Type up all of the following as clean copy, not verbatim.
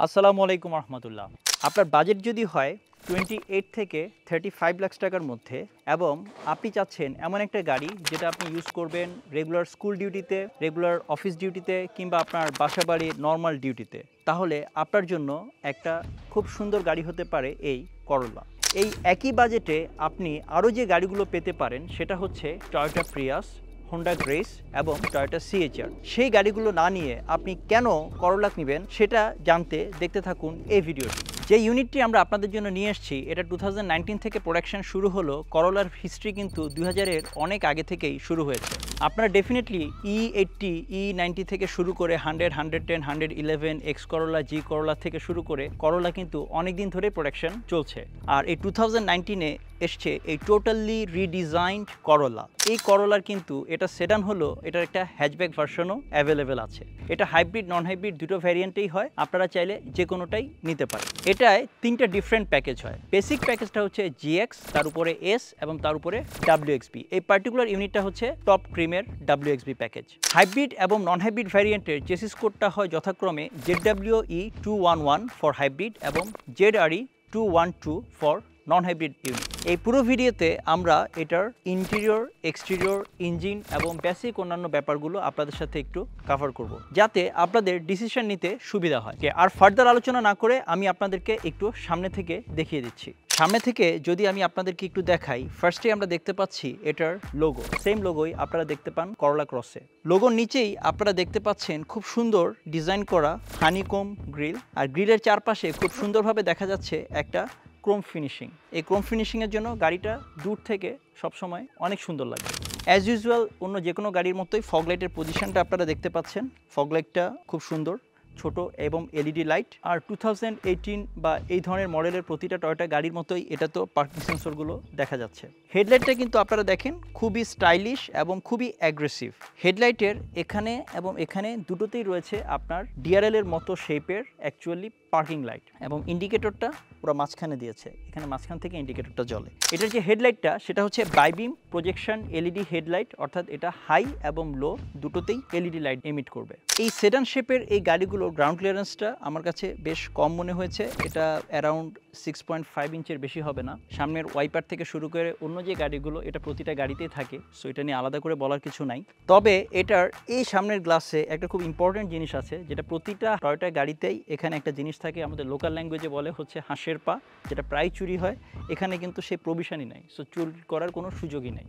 আসসালামু আলাইকুম রহমতুল্লাহ। আপনার বাজেট যদি হয় 28 থেকে 35 লাখ টাকার মধ্যে এবং আপনি চাচ্ছেন এমন একটা গাড়ি যেটা আপনি ইউজ করবেন রেগুলার স্কুল ডিউটিতে, রেগুলার অফিস ডিউটিতে কিংবা আপনার বাসা বাড়ির নর্মাল ডিউটিতে, তাহলে আপনার জন্য একটা খুব সুন্দর গাড়ি হতে পারে এই করোলা। এই একই বাজেটে আপনি আরও যে গাড়িগুলো পেতে পারেন সেটা হচ্ছে টয়োটা প্রিয়াস, হোন্ডা গ্রেস এবং টয়োটা সিএচআর। সেই গাড়িগুলো না নিয়ে আপনি কেন করোলা নেবেন সেটা জানতে দেখতে থাকুন এই ভিডিওটি। যে ইউনিটটি আমরা আপনাদের জন্য নিয়ে এসেছি এটা 2019 থেকে প্রোডাকশন শুরু হলো। করোলার হিস্ট্রি কিন্তু 2000-এর অনেক আগে থেকেই শুরু হয়েছে। আপনারা ডেফিনেটলি E80, E90 থেকে শুরু করে 100, 110, 111, এক্স করোলা, জি করোলা থেকে শুরু করে করোলা কিন্তু অনেক দিন ধরে প্রোডাকশন চলছে। আর এই 2019-এ এসছে এই টোটালি রিডিজাইনড করোলা। এই করোলার কিন্তু এটা সেডান হলো, এটার একটা হ্যাচব্যাক ভার্সনও অ্যাভেলেবেল আছে। এটা হাইব্রিড নন হাইব্রিড দুটো ভ্যারিয়েন্টেই হয়, আপনারা চাইলে যে কোনোটাই নিতে পারেন। এটায় তিনটা ডিফারেন্ট প্যাকেজ হয়। বেসিক প্যাকেজটা হচ্ছে জিএক্স, তার উপরে এস এবং তার উপরে ডাব্লিউএক্সবি। এই পার্টিকুলার ইউনিটটা হচ্ছে টপ ক্রিমের ডাব্লিউএক্সবি প্যাকেজ। হাইব্রিড এবং নন হাইব্রিড ভ্যারিয়েন্টের চেসিস কোডটা হয় যথাক্রমে ZWE211 ফর হাইব্রিড এবং ZRE212 for non hybrid unit. এই পুরো ভিডিওতে আমরা এটার ইন্টেরিয়র, এক্সটেরিয়র, ইঞ্জিন এবং বেসিক অন্যান্য ব্যাপারগুলো আপনাদের সাথে একটু কভার করব, যাতে আপনাদের ডিসিশন নিতে সুবিধা হয়। আর ফার্দার আলোচনা না করে আমি আপনাদেরকে একটু সামনে থেকে দেখিয়ে দিচ্ছি। সামনে থেকে যদি আমি আপনাদেরকে একটু দেখাই, ফার্স্টে আমরা দেখতে পাচ্ছি এটার লোগো। সেম লোগোই আপনারা দেখতে পান করোলা ক্রসে। লোগোর নিচেই আপনারা দেখতে পাচ্ছেন খুব সুন্দর ডিজাইন করা হানিকম গ্রিল, আর গ্রিলের চারপাশে খুব সুন্দরভাবে দেখা যাচ্ছে একটা ক্রোম ফিনিশিং। এই ক্রোম ফিনিশিংয়ের জন্য গাড়িটা দূর থেকে সবসময় অনেক সুন্দর লাগবে। অ্যাজ ইউজুয়াল অন্য যে কোনো গাড়ির মতোই ফগলাইটের পজিশনটা আপনারা দেখতে পাচ্ছেন। ফগলাইটটা খুব সুন্দর, ছোট এবং এলইডি লাইট। আর 2018 বা এই ধরনের মডেলের প্রতিটা টয়োটা গাড়ির মতোই এটা তো পার্কিং সেন্সরগুলো দেখা যাচ্ছে। হেডলাইটটা কিন্তু আপনারা দেখেন খুবই স্টাইলিশ এবং খুবই অ্যাগ্রেসিভ। হেডলাইটের এখানে এবং এখানে দুটোতেই রয়েছে আপনার ডিআরএল এর মতো শেপের অ্যাকচুয়ালি পার্কিং লাইট, এবং ইন্ডিকেটরটা পুরো মাঝখানে দিয়েছে, এখানে মাঝখান থেকে ইন্ডিকেটরটা জ্বলে। এটার যে হেডলাইটটা সেটা হচ্ছে বাইবিম প্রজেকশন এলইডি হেডলাইট, অর্থাৎ এটা হাই এবং লো দুটোতেই এলইডি লাইট এমিট করবে। এই সেডান শেপের এই গাড়িগুলোর গ্রাউন্ড ক্লিয়ারেন্সটা আমার কাছে বেশ কম মনে হয়েছে। এটা অ্যারাউন্ড 6.5 ইঞ্চের বেশি হবে না। সামনের ওয়াইপার থেকে শুরু করে অন্য যে গাড়িগুলো এটা প্রতিটা গাড়িতেই থাকে, সো এটা নিয়ে আলাদা করে বলার কিছু নাই। তবে এটার এই সামনের গ্লাসে একটা খুব ইম্পর্টেন্ট জিনিস আছে, যেটা প্রতিটা টয়োটা গাড়িতেই এখানে একটা জিনিস থাকে, আমাদের লোকাল ল্যাঙ্গুয়েজে বলে হচ্ছে হাঁসের পা, যেটা প্রায় চুরি হয়। এখানে কিন্তু সেই প্রভিশনই নাই, সো চুরি করার কোনো সুযোগই নাই।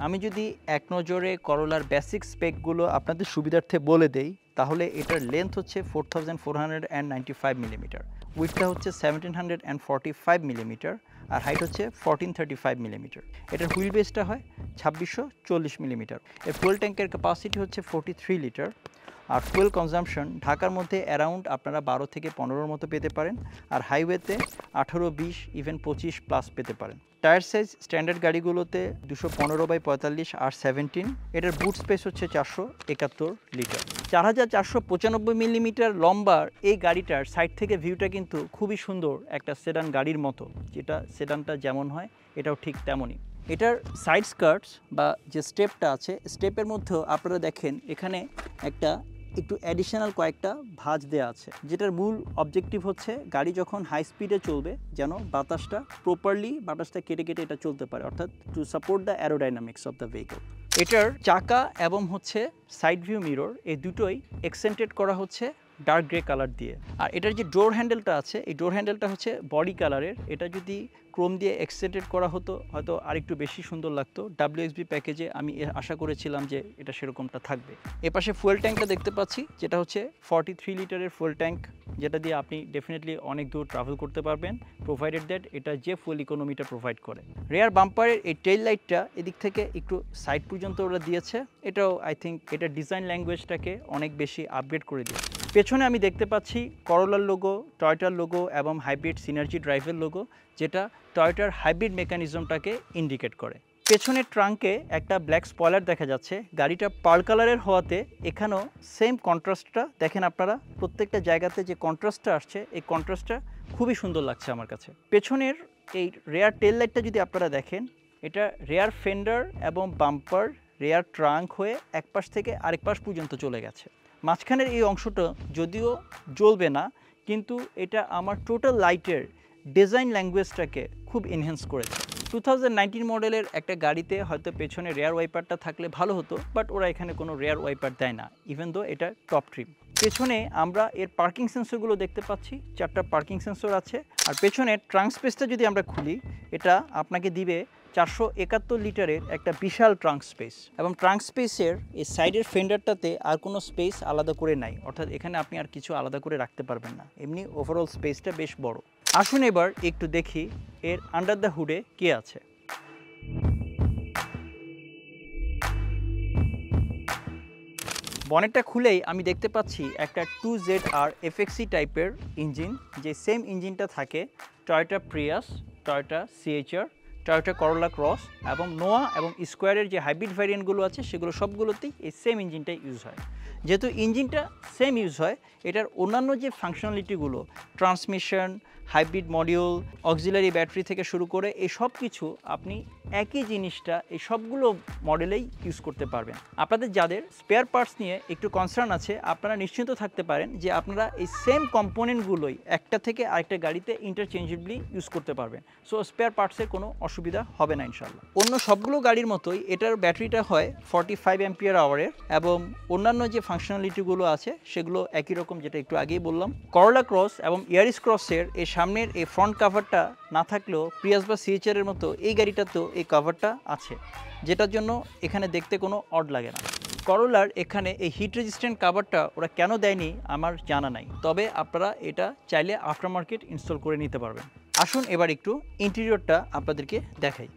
আমি যদি এক নজরে করোলার বেসিক স্পেকগুলো আপনাদের সুবিধার্থে বলে দেই, তাহলে এটার লেন্থ হচ্ছে 4495 মিলিমিটার, উইডথটা হচ্ছে 1745 মিলিমিটার, আর হাইট হচ্ছে 1435 মিলিমিটার। এটার হুইল বেসটা হয় 2640 মিলিমিটার। এর ফুয়েল ট্যাঙ্কের ক্যাপাসিটি হচ্ছে 43 লিটার। আর ফুয়েল কনজাম্পশন ঢাকার মধ্যে অ্যারাউন্ড আপনারা 12 থেকে 15-র মতো পেতে পারেন, আর হাইওয়েতে 18, 20, ইভেন 25 প্লাস পেতে পারেন। টায়ার সাইজ স্ট্যান্ডার্ড গাড়িগুলোতে 215/45 আর 17। এটার বুট স্পেস হচ্ছে 471 লিটার। 4495 মিলিমিটার লম্বার এই গাড়িটার সাইড থেকে ভিউটা কিন্তু খুবই সুন্দর, একটা সেডান গাড়ির মতো। যেটা সেডানটা যেমন হয় এটাও ঠিক তেমনই। এটার সাইড স্কার্টস বা যে স্টেপটা আছে, স্টেপের মধ্যেও আপনারা দেখেন এখানে একটু অ্যাডিশনাল কয়েকটা ভাঁজ দেওয়া আছে, যেটার মূল অবজেক্টিভ হচ্ছে গাড়ি যখন হাই স্পিডে চলবে যেন বাতাসটা কেটে কেটে এটা চলতে পারে, অর্থাৎ to support the aerodynamics of the vehicle. এটার চাকা এবং হচ্ছে সাইড ভিউ মিরর এই দুটোই এক্সেন্টেড করা হচ্ছে ডার্ক গ্রে কালার দিয়ে। আর এটার যে ডোর হ্যান্ডেলটা আছে, এই ডোর হ্যান্ডেলটা হচ্ছে বডি কালারের। এটা যদি ক্রোম দিয়ে এক্সটেন্ডেড করা হতো হয়তো আরেকটু বেশি সুন্দর লাগতো। WXB প্যাকেজে আমি আশা করেছিলাম যে এটা সেরকমটা থাকবে। এপাশে ফুয়েল ট্যাঙ্কটা দেখতে পাচ্ছি, যেটা হচ্ছে 43 লিটারের ফুয়েল ট্যাঙ্ক, যেটা দিয়ে আপনি ডেফিনেটলি অনেক দূর ট্রাভেল করতে পারবেন, প্রোভাইডেড দ্যাট এটা যে ফুয়েল ইকোনমিটা প্রোভাইড করে। রেয়ার বাম্পারের এই টেইল লাইটটা এদিক থেকে একটু সাইড পর্যন্ত ওরা দিয়েছে, এটাও আই থিঙ্ক এটা ডিজাইন ল্যাঙ্গুয়েজটাকে অনেক বেশি আপগ্রেড করে দিয়েছে। পেছনে আমি দেখতে পাচ্ছি করোলার লোগো, টয়োটার লোগো এবং হাইব্রিড সিনার্জি ড্রাইভের লোগো, যেটা টয়োটার হাইব্রিড মেকানিজমটাকে ইন্ডিকেট করে। পেছনের ট্রাঙ্কে একটা ব্ল্যাক স্পয়লার দেখা যাচ্ছে। গাড়িটা পার্ল কালারের হওয়াতে এখানেও সেম কন্ট্রাস্টটা দেখেন আপনারা, প্রত্যেকটা জায়গাতে যে কন্ট্রাস্টটা আসছে এই কন্ট্রাস্টটা খুবই সুন্দর লাগছে আমার কাছে। পেছনের এই রেয়ার টেল লাইটটা যদি আপনারা দেখেন, এটা রেয়ার ফেন্ডার এবং বাম্পার রেয়ার ট্রাঙ্ক হয়ে এক পাশ থেকে আরেক পাশ পর্যন্ত চলে গেছে। মাঝখানের এই অংশটা যদিও জ্বলবে না, কিন্তু এটা আমার টোটাল লাইটের ডিজাইন ল্যাঙ্গুয়েজটাকে খুব এনহ্যান্স করেছে। 2019 মডেলের একটা গাড়িতে হয়তো পেছনে রেয়ার ওয়াইপারটা থাকলে ভালো হতো, বাট ওরা এখানে কোনো রেয়ার ওয়াইপার দেয় না, ইভেন দো এটা টপ ট্রিম। পেছনে আমরা এর পার্কিং সেন্সরগুলো দেখতে পাচ্ছি, 4টা পার্কিং সেন্সর আছে। আর পেছনে ট্রাঙ্ক স্পেসটা যদি আমরা খুলি, এটা আপনাকে দিবে 471 লিটারের একটা বিশাল ট্রাঙ্ক স্পেস, এবং ট্রাঙ্ক স্পেসের এই সাইডের ফেন্ডারটাতে আর কোনো স্পেস আলাদা করে নাই, অর্থাৎ এখানে আপনি আর কিছু আলাদা করে রাখতে পারবেন না, এমনি ওভারঅল স্পেসটা বেশ বড়। আসুন এবার একটু দেখি এর আন্ডার দ্য হুডে কি আছে। বনেটটা খুলেই আমি দেখতে পাচ্ছি একটা 2ZR FXE টাইপের ইঞ্জিন, যে সেম ইঞ্জিনটা থাকে Toyota Prius, Toyota CHR, Toyota করোলা ক্রস এবং নোয়া এবং স্কোয়ারের যে হাইব্রিড ভ্যারিয়েন্টগুলো আছে সেগুলো সবগুলোতেই এই সেম ইঞ্জিনটাই ইউজ হয়। যেহেতু ইঞ্জিনটা সেম ইউজ হয়, এটার অন্যান্য যে ফাংশনালিটিগুলো, transmission, hybrid module, auxiliary battery থেকে শুরু করে এই সব কিছু আপনি একই জিনিসটা এই সবগুলো মডেলেই ইউজ করতে পারবেন। আপনাদের যাদের স্পেয়ার পার্টস নিয়ে একটু কনসার্ন আছে, আপনারা নিশ্চিন্ত থাকতে পারেন যে আপনারা এই সেম কম্পোনেন্টগুলোই একটা থেকে আরেকটা গাড়িতে ইন্টারচেঞ্জেবলি ইউজ করতে পারবেন। সো স্পেয়ার পার্টসের কোনো অসুবিধা হবে না ইনশাল্লাহ। অন্য সবগুলো গাড়ির মতোই এটার ব্যাটারিটা হয় 45 অ্যাম্পিয়ার আওয়ারের, এবং অন্যান্য যে ফাংশনালিটিগুলো আছে সেগুলো একই রকম, যেটা একটু আগেই বললাম। করোলা ক্রস এবং ইয়ারিস ক্রসের এই সামনের এই ফ্রন্ট কাভারটা না থাকলেও প্রিয়াস বা CHR এর মতো এই গাড়িটাতেও এই কাভারটা আছে, যেটার জন্য এখানে দেখতে কোনো অড লাগে না। করোলার এখানে এই হিট রেজিস্ট্যান্ট কাভারটা ওরা কেন দেয়নি আমার জানা নাই, তবে আপনারা এটা চাইলে আফটার মার্কেট ইনস্টল করে নিতে পারবেন। আসুন এবার একটু ইন্টেরিয়রটা আপনাদেরকে দেখাই।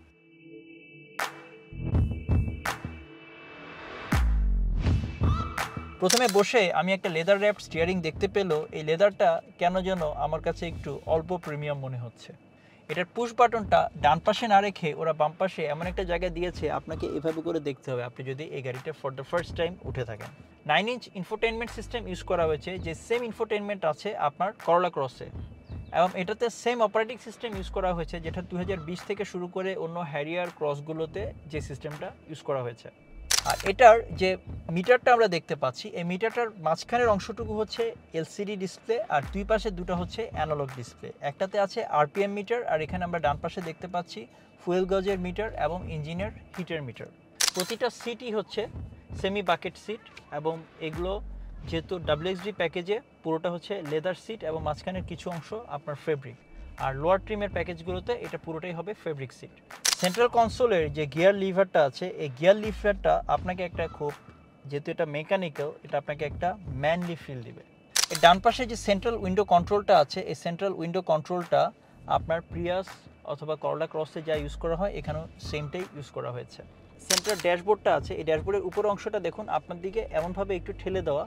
প্রথমে বসে আমি একটা লেদার র্যাপড স্টিয়ারিং দেখতে পেলেও এই লেদারটা কেন যেন আমার কাছে একটু অল্প প্রিমিয়াম মনে হচ্ছে। এটার পুশ বাটনটা ডান পাশে না রেখে ওরা বাম পাশে এমন একটা জায়গায় দিয়েছে, আপনাকে এভাবে করে দেখতে হবে আপনি যদি এই গাড়িটা ফর দ্য ফার্স্ট টাইম উঠে থাকেন। 9 ইঞ্চ ইনফোটেনমেন্ট সিস্টেম ইউজ করা হয়েছে, যে সেম ইনফোটেনমেন্ট আছে আপনার করোলা ক্রসে, এবং এটাতে সেম অপারেটিং সিস্টেম ইউজ করা হয়েছে যেটা 2020 থেকে শুরু করে অন্য হ্যারিয়ার ক্রসগুলোতে যে সিস্টেমটা ইউজ করা হয়েছে। আর এটার যে মিটারটা আমরা দেখতে পাচ্ছি, এই মিটারটার মাঝখানের অংশটুকু হচ্ছে এলসিডি ডিসপ্লে, আর দুই পাশে দুটো হচ্ছে অ্যানালগ ডিসপ্লে। একটাতে আছে RPM মিটার, আর এখানে আমরা ডান পাশে দেখতে পাচ্ছি ফুয়েল গজের মিটার এবং ইঞ্জিনের হিটের মিটার। প্রতিটা সিটই হচ্ছে সেমি বাকেট সিট, এবং এগুলো যেহেতু WXB প্যাকেজে পুরোটা হচ্ছে লেদার সিট এবং মাঝখানের কিছু অংশ আপনার ফেব্রিক, আর লোয়ার ট্রিমের প্যাকেজগুলোতে এটা পুরোটাই হবে ফেব্রিক সিট। সেন্ট্রাল কনসোলের যে গিয়ার লিভারটা আছে, এই গিয়ার লিভারটা আপনাকে একটা খুব, যেহেতু এটা মেকানিক্যাল, এটা আপনাকে একটা ম্যানলি ফিল দিবে। এই ডান পাশে যে সেন্ট্রাল উইন্ডো কন্ট্রোলটা আছে, এই সেন্ট্রাল উইন্ডো কন্ট্রোলটা আপনার প্রিয়াস অথবা করোলা ক্রসে যা ইউজ করা হয় এখানেও সেমটাই ইউজ করা হয়েছে। সেন্ট্রাল ড্যাশবোর্ডটা আছে, এই ড্যাশবোর্ডের উপর অংশটা দেখুন আপনার দিকে এমনভাবে একটু ঠেলে দেওয়া,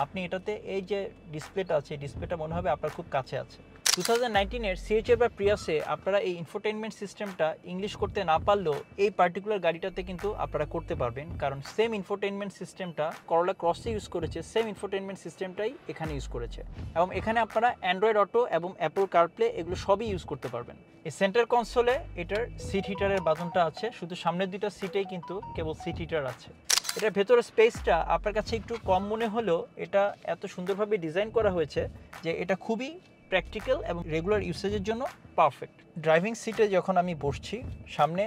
আপনি এটাতে এই যে ডিসপ্লেটা আছে, এই ডিসপ্লেটা মনে হবে আপনার খুব কাছে আছে। 2019-এর CHR বা প্রিয়াসে আপনারা এই ইনফোটেনমেন্ট সিস্টেমটা ইংলিশ করতে না পারলেও এই পার্টিকুলার গাড়িটাতে কিন্তু আপনারা করতে পারবেন, কারণ সেম ইনফোটেনমেন্ট সিস্টেমটা করোলা ক্রসে ইউজ করেছে, সেম ইনফোটেনমেন্ট সিস্টেমটাই এখানে ইউজ করেছে, এবং এখানে আপনারা অ্যান্ড্রয়েড অটো এবং অ্যাপল কারপ্লে এগুলো সবই ইউজ করতে পারবেন। এই সেন্টার কনসোলে এটার সিট হিটারের বাটনটা আছে, শুধু সামনের দুটো সিটেই কিন্তু কেবল সিট হিটার আছে। এটার ভেতরের স্পেসটা আপনার কাছে একটু কম মনে হলেও এটা এত সুন্দরভাবে ডিজাইন করা হয়েছে যে এটা খুবই প্র্যাকটিক্যাল এবং রেগুলার ইউসেজের জন্য পারফেক্ট। ড্রাইভিং সিটে যখন আমি বসছি, সামনে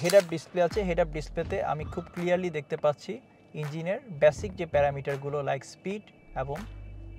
হেড আপ ডিসপ্লে আছে, হেড আপ ডিসপ্লেতে আমি খুব ক্লিয়ারলি দেখতে পাচ্ছি ইঞ্জিনের বেসিক যে প্যারামিটারগুলো লাইক স্পিড এবং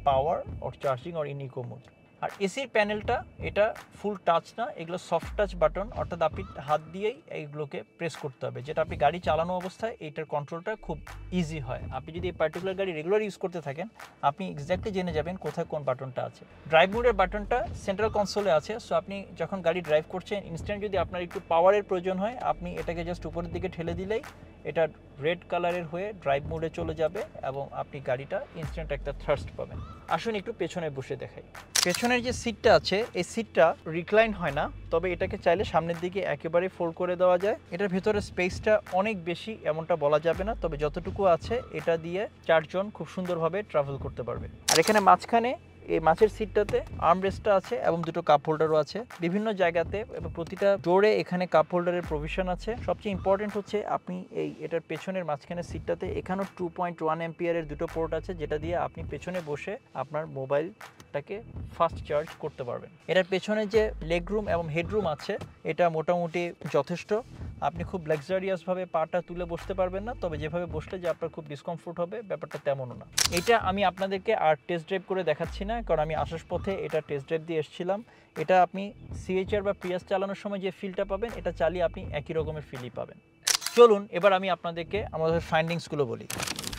power or charging or in eco mode. আর এসির প্যানেলটা এটা ফুল টাচ না, এগুলো সফট টাচ বাটন, অর্থাৎ আপনি হাত দিয়েই এইগুলোকে প্রেস করতে হবে, যেটা আপনি গাড়ি চালানো অবস্থায় এইটার কন্ট্রোলটা খুব ইজি হয়। আপনি যদি এই পার্টিকুলার গাড়ি রেগুলার ইউজ করতে থাকেন আপনি এক্স্যাক্টলি জেনে যাবেন কোথায় কোন বাটনটা আছে। ড্রাইভ মোডের বাটনটা সেন্ট্রাল কনসোলে আছে, সো আপনি যখন গাড়ি ড্রাইভ করছেন ইনস্ট্যান্ট যদি আপনার একটু পাওয়ারের প্রয়োজন হয় আপনি এটাকে জাস্ট উপরের দিকে ঠেলে দিলেই এটা রেড কালারের হয়ে ড্রাইভ মোডে চলে যাবে এবং আপনি গাড়িটা ইনস্ট্যান্ট একটা থ্রাস্ট পাবেন। আসুন একটু পেছনে বসে দেখাই। পেছনের যে সিটটা আছে এই সিটটা রিক্লাইন হয় না, তবে এটাকে চাইলে সামনের দিকে একেবারে ফোল্ড করে দেওয়া যায়। এটার ভেতরে স্পেসটা অনেক বেশি এমনটা বলা যাবে না, তবে যতটুকু আছে এটা দিয়ে 4 জন খুব সুন্দরভাবে ট্রাভেল করতে পারবে। আর এখানে মাঝখানে এই মাছের সিটটাতে আর্মরেস্টটা আছে এবং দুটো কাপ হোল্ডারও আছে বিভিন্ন জায়গাতে, এবং প্রতিটা ডোরে এখানে কাপ হোল্ডারের প্রভিশন আছে। সবচেয়ে ইম্পর্টেন্ট হচ্ছে আপনি এটার পেছনের মাঝখানের সিটটাতে এখানেও 2.1 অ্যাম্পিয়ারের দুটো পোর্ট আছে, যেটা দিয়ে আপনি পেছনে বসে আপনার মোবাইলটাকে ফাস্ট চার্জ করতে পারবেন। এটার পেছনে যে লেগ রুম এবং হেডরুম আছে এটা মোটামুটি যথেষ্ট। আপনি খুব লাক্সারিয়াসভাবে পাটা তুলে বসতে পারবেন না, তবে যেভাবে বসলে যে আপনার খুব ডিসকমফোর্ট হবে ব্যাপারটা তেমনও না। এটা আমি আপনাদেরকে আর টেস্ট ড্রাইভ করে দেখাচ্ছি না, কারণ আমি আসার পথে এটা টেস্ট ড্রাইভ দিয়ে এসেছিলাম। এটা আপনি সিএইচআর বা প্রিয়াস চালানোর সময় যে ফিলটা পাবেন এটা চালিয়ে আপনি একই রকমের ফিলই পাবেন। চলুন এবার আমি আপনাদেরকে আমাদের ফাইন্ডিংসগুলো বলি।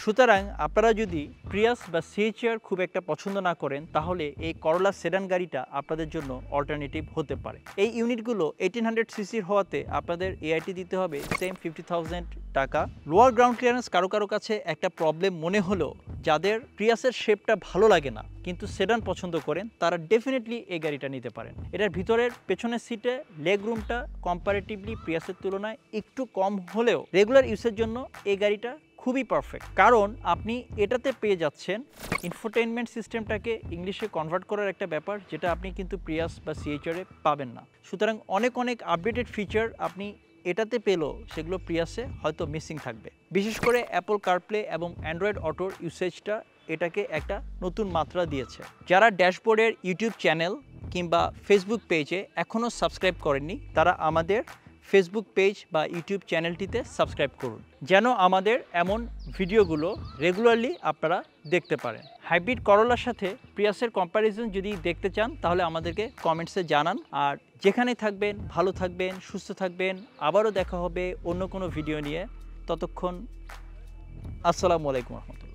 সুতরাং আপনারা যদি প্রিয়াস বা সিএইচআর খুব একটা পছন্দ না করেন তাহলে এই করোলা সেডান গাড়িটা আপনাদের জন্য অল্টারনেটিভ হতে পারে। এই ইউনিটগুলো 1800 সিসির হওয়াতে আপনাদের এআইটি দিতে হবে সেম 50,000 টাকা। লোয়ার গ্রাউন্ড ক্লিয়ারেন্স কারো কারো কাছে একটা প্রবলেম মনে হলেও যাদের প্রিয়াসের শেপটা ভালো লাগে না কিন্তু সেডান পছন্দ করেন তারা ডেফিনেটলি এই গাড়িটা নিতে পারেন। এটার ভিতরের পেছনের সিটে লেগ রুমটা কম্পারেটিভলি প্রিয়াসের তুলনায় একটু কম হলেও রেগুলার ইউজের জন্য এই গাড়িটা খুবই পারফেক্ট, কারণ আপনি এটাতে পেয়ে যাচ্ছেন ইনফোটেইনমেন্ট সিস্টেমটাকে ইংলিশে কনভার্ট করার একটা ব্যাপার, যেটা আপনি কিন্তু প্রিয়াস বা সিএইচআরে পাবেন না। সুতরাং অনেক অনেক আপডেটেড ফিচার আপনি এটাতে পেলেও সেগুলো প্রিয়াসে হয়তো মিসিং থাকবে। বিশেষ করে অ্যাপল কারপ্লে এবং অ্যান্ড্রয়েড অটোর ইউসেজটা এটাকে একটা নতুন মাত্রা দিয়েছে। যারা ড্যাশবোর্ডের ইউটিউব চ্যানেল কিংবা ফেসবুক পেজে এখনও সাবস্ক্রাইব করেননি তারা আমাদের ফেসবুক পেজ বা ইউটিউব চ্যানেলটিতে সাবস্ক্রাইব করুন, যেন আমাদের এমন ভিডিওগুলো রেগুলারলি আপনারা দেখতে পারেন। হাইব্রিড করোলার সাথে প্রিয়াসের কম্প্যারিজন যদি দেখতে চান তাহলে আমাদেরকে কমেন্টসে জানান। আর যেখানে থাকবেন ভালো থাকবেন, সুস্থ থাকবেন। আবারও দেখা হবে অন্য কোনো ভিডিও নিয়ে। ততক্ষণ আসসালামু আলাইকুম রহমতুল্লাহ।